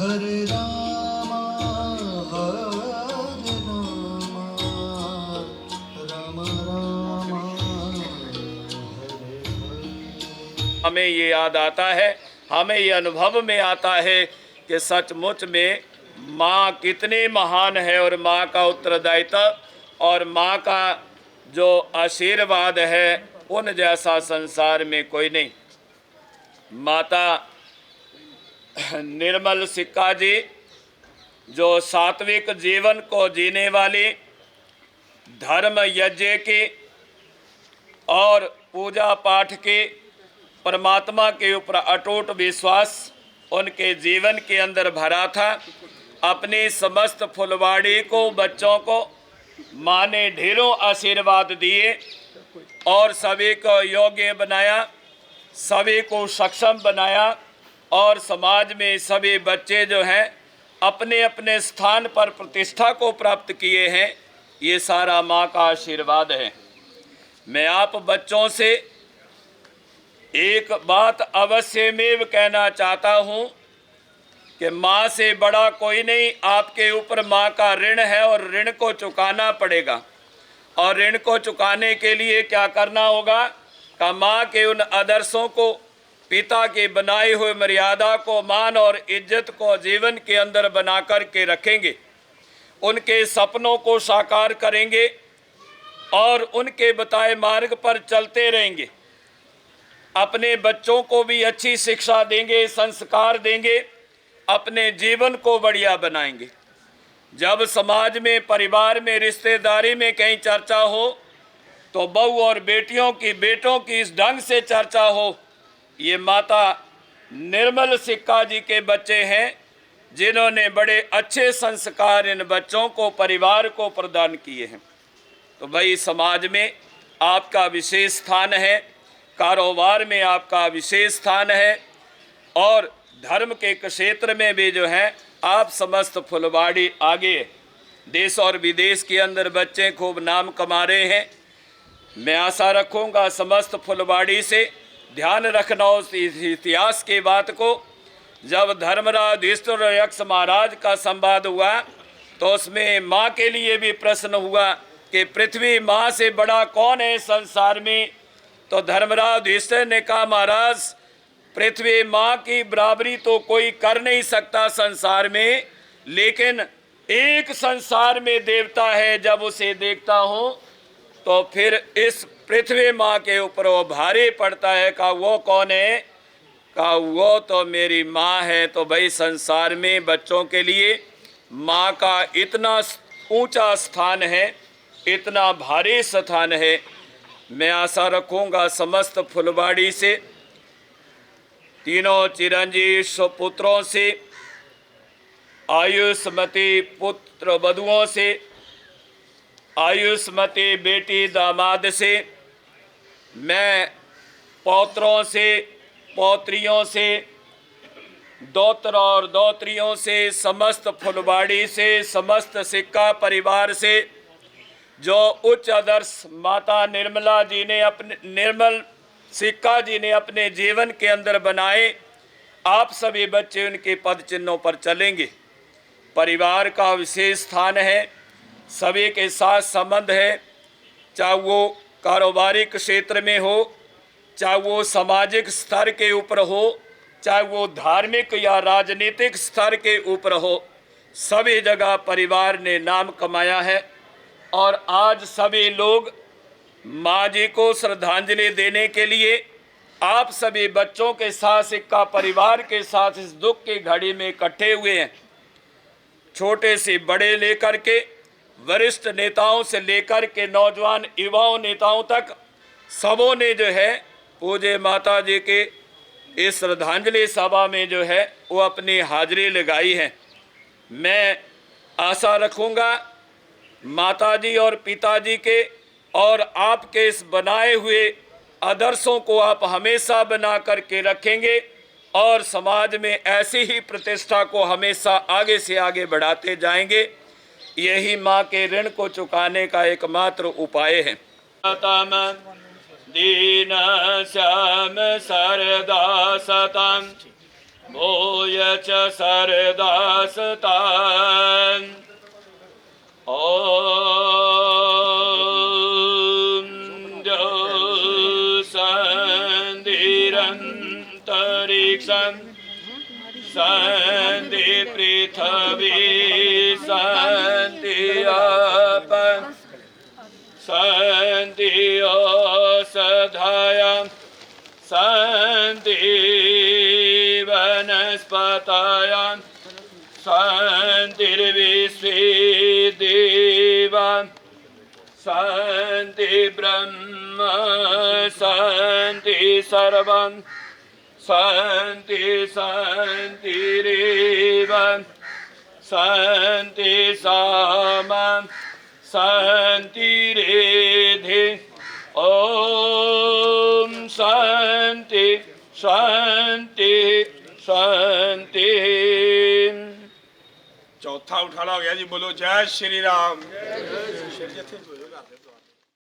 हरे रामा राम रामा हरे हरे। हमें ये याद आता है, हमें ये अनुभव में आता है कि सचमुच में माँ कितनी महान है और माँ का उत्तरदायित्व और माँ का जो आशीर्वाद है उन जैसा संसार में कोई नहीं। माता निर्मल सिक्का जी जो सात्विक जीवन को जीने वाली, धर्म यज्ञ की और पूजा पाठ की, परमात्मा के ऊपर अटूट विश्वास उनके जीवन के अंदर भरा था। अपनी समस्त फुलवाड़ी को, बच्चों को माँ ने ढेरों आशीर्वाद दिए और सभी को योग्य बनाया, सभी को सक्षम बनाया और समाज में सभी बच्चे जो हैं अपने अपने स्थान पर प्रतिष्ठा को प्राप्त किए हैं। ये सारा माँ का आशीर्वाद है। मैं आप बच्चों से एक बात अवश्य में कहना चाहता हूँ कि माँ से बड़ा कोई नहीं। आपके ऊपर माँ का ऋण है और ऋण को चुकाना पड़ेगा। और ऋण को चुकाने के लिए क्या करना होगा कि माँ के उन आदर्शों को, पिता के बनाए हुए मर्यादा को, मान और इज्जत को जीवन के अंदर बना कर के रखेंगे, उनके सपनों को साकार करेंगे और उनके बताए मार्ग पर चलते रहेंगे। अपने बच्चों को भी अच्छी शिक्षा देंगे, संस्कार देंगे, अपने जीवन को बढ़िया बनाएंगे। जब समाज में, परिवार में, रिश्तेदारी में कहीं चर्चा हो तो बहू और बेटियों की, बेटों की इस ढंग से चर्चा हो, ये माता निर्मल सिक्का जी के बच्चे हैं जिन्होंने बड़े अच्छे संस्कार इन बच्चों को, परिवार को प्रदान किए हैं। तो भाई समाज में आपका विशेष स्थान है, कारोबार में आपका विशेष स्थान है और धर्म के क्षेत्र में भी जो है आप समस्त फुलवाड़ी आगे। देश और विदेश के अंदर बच्चे खूब नाम कमा रहे हैं। मैं आशा रखूँगा समस्त फुलवाड़ी से ध्यान रखना उस इतिहास की बात को। जब धर्मराज युधिष्ठिर यक्ष महाराज का संवाद हुआ तो उसमें माँ के लिए भी प्रश्न हुआ कि पृथ्वी माँ से बड़ा कौन है संसार में। तो धर्मराज युधिष्ठिर ने कहा, महाराज पृथ्वी माँ की बराबरी तो कोई कर नहीं सकता संसार में, लेकिन एक संसार में देवता है, जब उसे देखता हूँ तो फिर इस पृथ्वी माँ के ऊपर वो भारी पड़ता है। का वो कौन है? का वो तो मेरी माँ है। तो भाई संसार में बच्चों के लिए माँ का इतना ऊंचा स्थान है, इतना भारी स्थान है। मैं आशा रखूँगा समस्त फुलवाड़ी से, तीनों चिरंजीव सुपुत्रों से, आयुष्मती पुत्र वधुओं से, आयुष्मती बेटी दामाद से, मैं पौत्रों से, पौत्रियों से, दौत्र और दौत्रियों से, समस्त फुलवाड़ी से, समस्त सिक्का परिवार से, जो उच्च आदर्श माता निर्मला जी ने, अपने निर्मल सिक्का जी ने अपने जीवन के अंदर बनाए, आप सभी बच्चे उनके पद चिन्हों पर चलेंगे। परिवार का विशेष स्थान है, सभी के साथ संबंध है, चाहे वो कारोबारी क्षेत्र में हो, चाहे वो सामाजिक स्तर के ऊपर हो, चाहे वो धार्मिक या राजनीतिक स्तर के ऊपर हो, सभी जगह परिवार ने नाम कमाया है। और आज सभी लोग माँ जी को श्रद्धांजलि देने के लिए आप सभी बच्चों के साथ, सिक्का परिवार के साथ इस दुख की घड़ी में इकट्ठे हुए हैं। छोटे से बड़े लेकर के, वरिष्ठ नेताओं से लेकर के नौजवान युवाओं नेताओं तक, सबों ने जो है पूज्य माता जी के इस श्रद्धांजलि सभा में जो है वो अपनी हाजिरी लगाई है। मैं आशा रखूँगा माता जी और पिताजी के और आपके इस बनाए हुए आदर्शों को आप हमेशा बना करके रखेंगे और समाज में ऐसी ही प्रतिष्ठा को हमेशा आगे से आगे बढ़ाते जाएंगे। यही माँ के ऋण को चुकाने का एकमात्र उपाय है। दीन श्याम सरदा सतम होय च सरदासतान् ॐ शान्तिरन्तरिक्षं शान्ति पृथिवी शान्ति आप शान्ति औषधायां शान्ति वनस्पतयां शान्तिर्विश्वे देवा शान्ति ब्रह्म शान्ति सर्वं शान्ति शान्तिरेव शान्ति सामा शान्तिरेधि ॐ शान्ति शान्ति शान्ति। चौथा उठाड़ा हो गया जी, बोलो जय श्री राम।